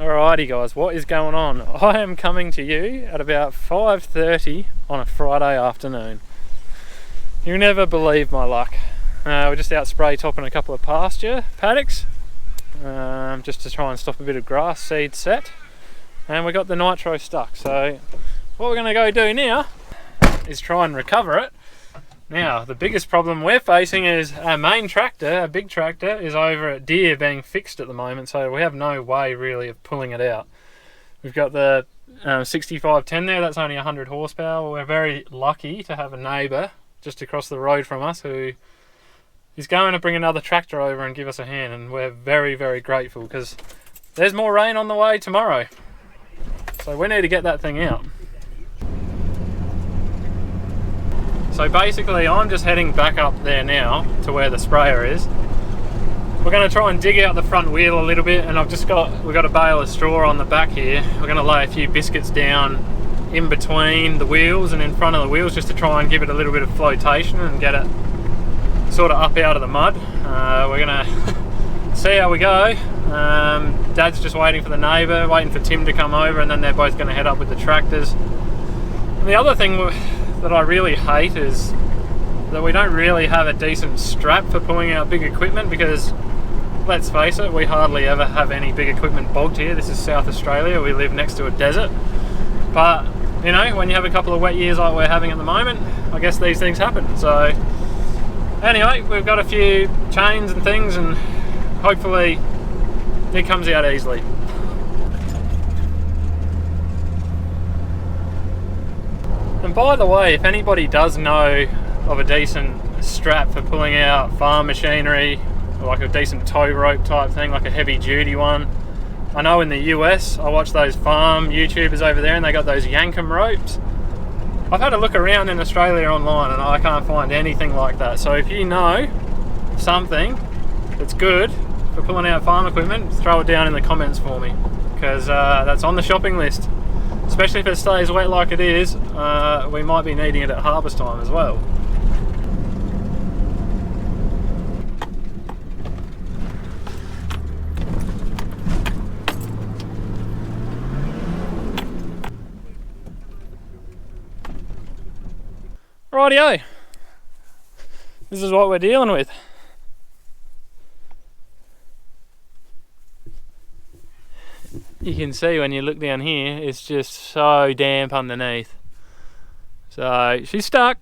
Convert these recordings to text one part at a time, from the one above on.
Alrighty guys, what is going on? I am coming to you at about 5:30 on a Friday afternoon. You never believe my luck. We're just out spray topping a couple of pasture paddocks, just to try and stop a bit of grass seed set. And we got the Nitro stuck. So what we're going to go do now is try and recover it. Now, the biggest problem we're facing is our main tractor, our big tractor, is over at Deer being fixed at the moment, so we have no way really of pulling it out. We've got the 6510 there, that's only 100 horsepower. We're very lucky to have a neighbour just across the road from us who is going to bring another tractor over and give us a hand, and we're very, very grateful because there's more rain on the way tomorrow. So we need to get that thing out. So basically I'm just heading back up there now to where the sprayer is. We're going to try and dig out the front wheel a little bit, and we've got a bale of straw on the back here. We're going to lay a few biscuits down in between the wheels and in front of the wheels just to try and give it a little bit of flotation and get it sort of up out of the mud. We're going to see how we go. Dad's just waiting for the neighbour, waiting for Tim to come over, and then they're both going to head up with the tractors. And the other thing that I really hate is that we don't really have a decent strap for pulling out big equipment, because let's face it, we hardly ever have any big equipment bogged here. This is South Australia, we live next to a desert. But you know, when you have a couple of wet years like we're having at the moment, I guess these things happen. So anyway, we've got a few chains and things, and hopefully it comes out easily. And by the way, if anybody does know of a decent strap for pulling out farm machinery, like a decent tow rope type thing, like a heavy duty one. I know in the US, I watch those farm YouTubers over there and they got those Yankum ropes. I've had a look around in Australia online and I can't find anything like that. So if you know something that's good for pulling out farm equipment, throw it down in the comments for me, because that's on the shopping list. Especially if it stays wet like it is, we might be needing it at harvest time as well. Rightio, this is what we're dealing with. You can see when you look down here, it's just so damp underneath. So she's stuck.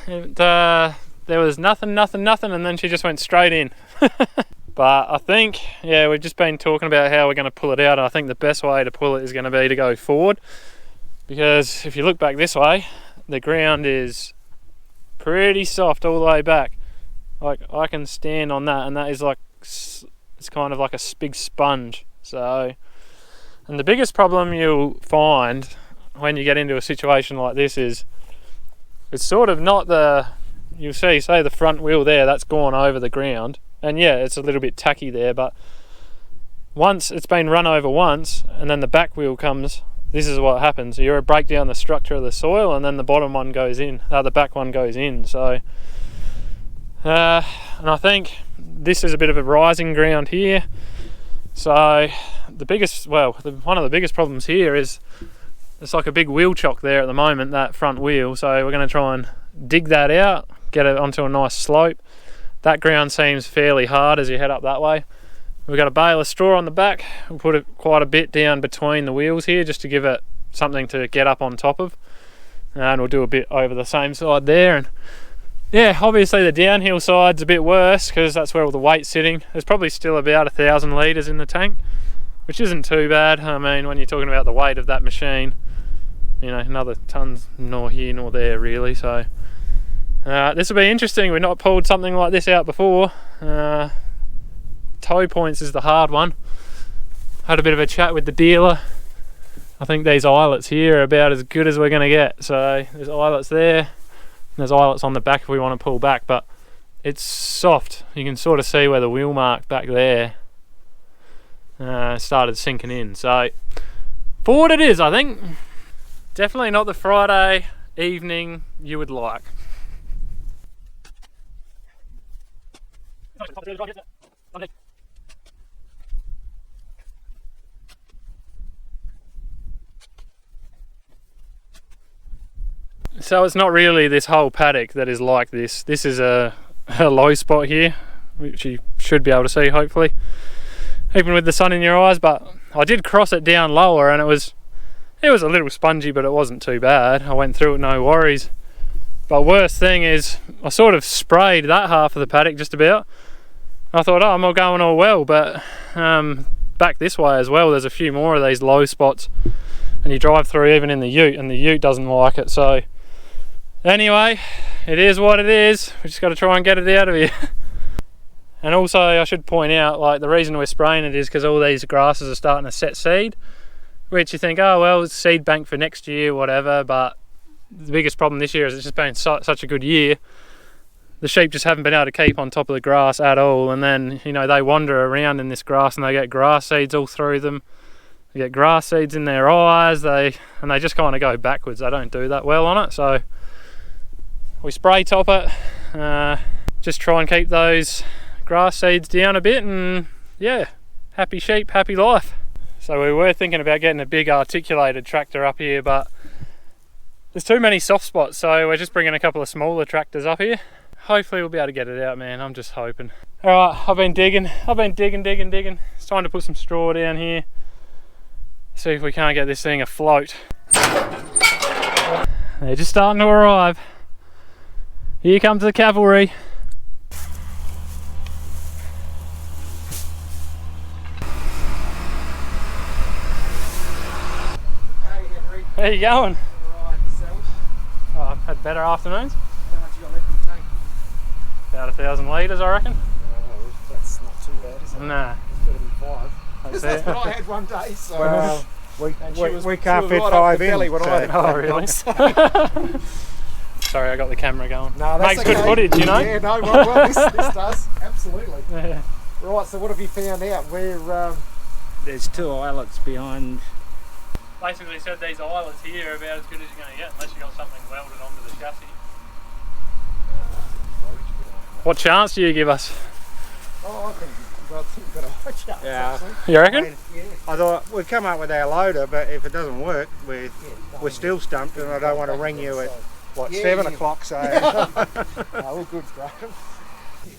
There was nothing, and then she just went straight in. But I think, yeah, we've just been talking about how we're going to pull it out. And I think the best way to pull it is going to be to go forward, because if you look back this way, the ground is pretty soft all the way back. Like, I can stand on that, and that is like, it's kind of like a big sponge. So, and the biggest problem you'll find when you get into a situation like this is it's sort of not the, you'll see, say the front wheel there, that's gone over the ground, and yeah, it's a little bit tacky there, but once it's been run over once and then the back wheel comes, this is what happens. You break down the structure of the soil and then the bottom one goes in, the back one goes in. So and I think this is a bit of a rising ground here. So the biggest, one of the biggest problems here is it's like a big wheel chock there at the moment, that front wheel. So we're going to try and dig that out, get it onto a nice slope. That ground seems fairly hard as you head up that way. We've got a bale of straw on the back. We'll put it quite a bit down between the wheels here just to give it something to get up on top of. And we'll do a bit over the same side there. And yeah, obviously the downhill side's a bit worse because that's where all the weight's sitting. There's probably still about 1,000 litres in the tank, which isn't too bad. I mean, when you're talking about the weight of that machine, you know, another ton's nor here nor there really. So this will be interesting. We've not pulled something like this out before. Tow points is the hard one. Had a bit of a chat with the dealer. I think these eyelets here are about as good as we're going to get. So there's eyelets there. There's eyelets on the back if we want to pull back, but it's soft. You can sort of see where the wheel mark back there started sinking in. So forward it is, I think. Definitely not the Friday evening you would like. So it's not really this whole paddock that is like this. This is a low spot here, which you should be able to see hopefully, even with the sun in your eyes. But I did cross it down lower and it was a little spongy, but it wasn't too bad. I went through it, no worries. But worst thing is I sort of sprayed that half of the paddock just about. I thought, oh, I'm all going all well, but back this way as well, there's a few more of these low spots, and you drive through even in the ute, and the ute doesn't like it. So anyway, it is what it is. We just got to try and get it out of here. And also I should point out, like, the reason we're spraying it is because all these grasses are starting to set seed, which you think, oh well, it's seed bank for next year, whatever. But the biggest problem this year is it's just been such a good year. The sheep just haven't been able to keep on top of the grass at all, and then, you know, they wander around in this grass and they get grass seeds all through them. They get grass seeds in their eyes, and they just kind of go backwards. They don't do that well on it, so we spray top it, just try and keep those grass seeds down a bit, and yeah, happy sheep, happy life. So we were thinking about getting a big articulated tractor up here, but there's too many soft spots, so we're just bringing a couple of smaller tractors up here. Hopefully we'll be able to get it out, man. I'm just hoping. All right, I've been digging. It's time to put some straw down here. See if we can't get this thing afloat. They're just starting to arrive. Here comes the cavalry. Hey Henry. How you going? Alright, yourself? Oh, I've had better afternoons. How much you got left in the tank? About 1,000 litres, I reckon. Oh, that's not too bad, is it? Nah. It's better than 5. That's That's it. what I had one day, so... Well, and we can't she fit was right 5 up the in. belly when I had Oh, that really? one, so- Sorry, I got the camera going. No, that's Makes good okay. footage, you know? Yeah, no, well this does, absolutely. Yeah. Right, so what have you found out? Where, There's 2 islets behind. Basically said these islets here are about as good as you're going to get unless you got something welded onto the chassis. What chance do you give us? oh, I think you've got some better chance, Yeah. actually. You reckon? Yeah. I thought we'd come up with our loader, but if it doesn't work, we're still stumped, and I don't want to ring you at what, Yeah, 7 yeah. o'clock. So All good, Graham.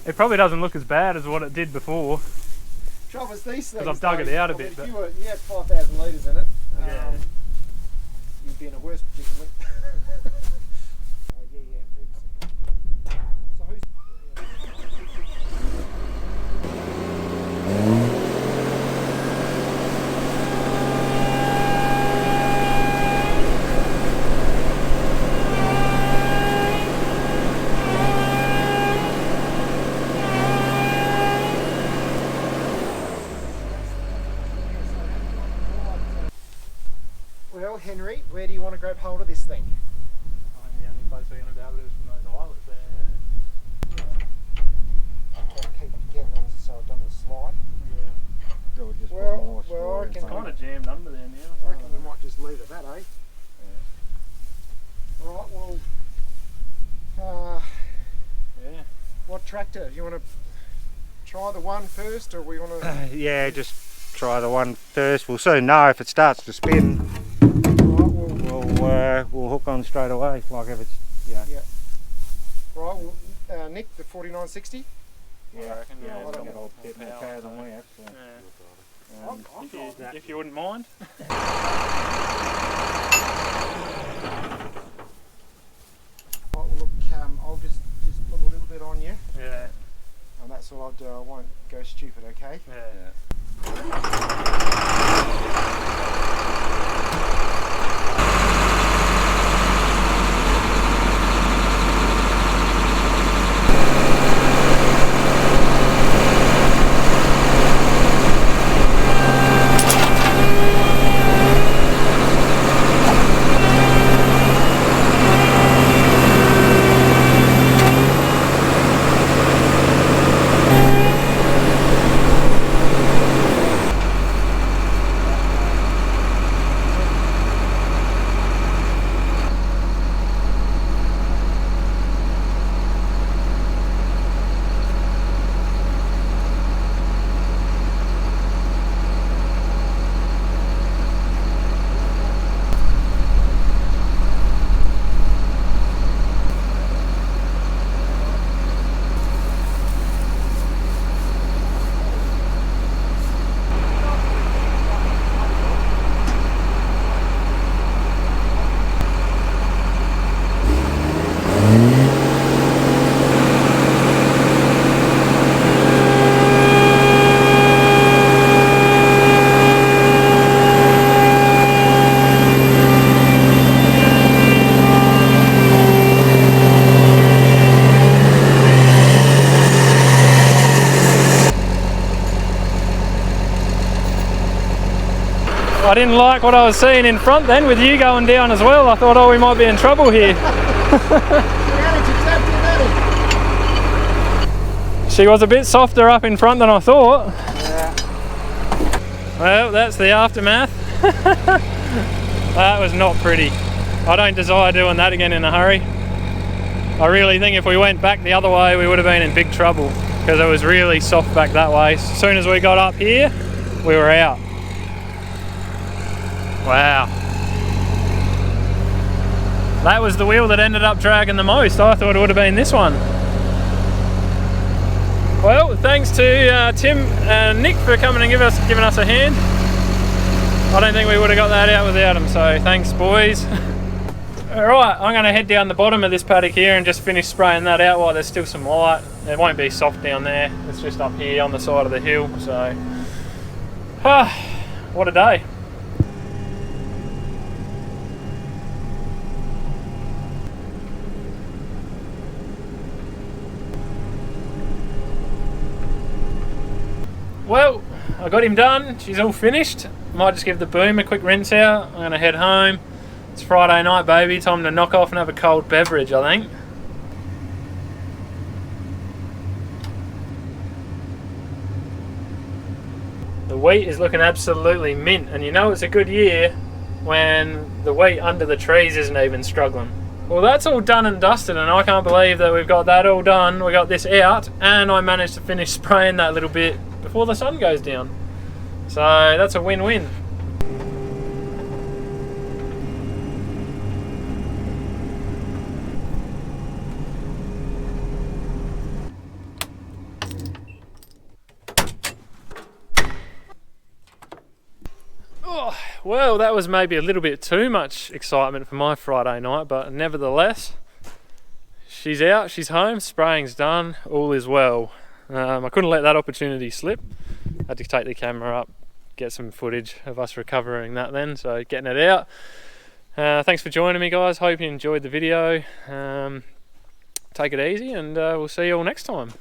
It probably doesn't look as bad as what it did before. Trouble is these things. I've dug it though, out a I mean, bit, If you had 5,000 litres in it, Yeah. you'd be in a worse predicament. Oh, yeah, previously. So who's? Well, Henry, where do you want to grab hold of this thing? The only place we're going to be able to do is from those islets there. Try to keep it together so it doesn't slide. we'll just Well, put more well, straw I in reckon- front. Kind of jammed under there now. I reckon we might just leave it that, eh? Right, well, Yeah. what tractor? You want to try the one first, or we want to? Yeah, just try the one first. We'll soon know if it starts to spin. Right, We'll hook on straight away. Like if it's well, Nick, the 4960. I reckon, yeah, it's it's got got more a bit more power, power so- than we have. So. Yeah. I'm If you wouldn't mind. Right, well, look, I'll just put a little bit on you, Yeah. and that's all I'll do. I won't go stupid, okay? Yeah. I didn't like what I was seeing in front then with you going down as well. I thought, oh, we might be in trouble here. She was a bit softer up in front than I thought. Yeah. Well, that's the aftermath. That was not pretty. I don't desire doing that again in a hurry. I really think if we went back the other way, we would have been in big trouble because it was really soft back that way. As soon as we got up here, we were out. Wow. That was the wheel that ended up dragging the most. I thought it would have been this one. Well, thanks to Tim and Nick for coming and giving us a hand. I don't think we would have got that out without them, so thanks boys. Alright, I'm going to head down the bottom of this paddock here and just finish spraying that out while there's still some light. It won't be soft down there, it's just up here on the side of the hill, so... what a day. Well, I got him done, she's all finished. Might just give the boom a quick rinse out. I'm going to head home. It's Friday night, baby. Time to knock off and have a cold beverage, I think. The wheat is looking absolutely mint, and you know it's a good year when the wheat under the trees isn't even struggling. Well, that's all done and dusted, and I can't believe that we've got that all done. We got this out, and I managed to finish spraying that little bit before the sun goes down. So that's a win-win. Oh, well, that was maybe a little bit too much excitement for my Friday night, but nevertheless, she's out, she's home, spraying's done, all is well. I couldn't let that opportunity slip. I had to take the camera up, get some footage of us recovering that then, so getting it out. Thanks for joining me, guys. Hope you enjoyed the video. Take it easy, and we'll see you all next time.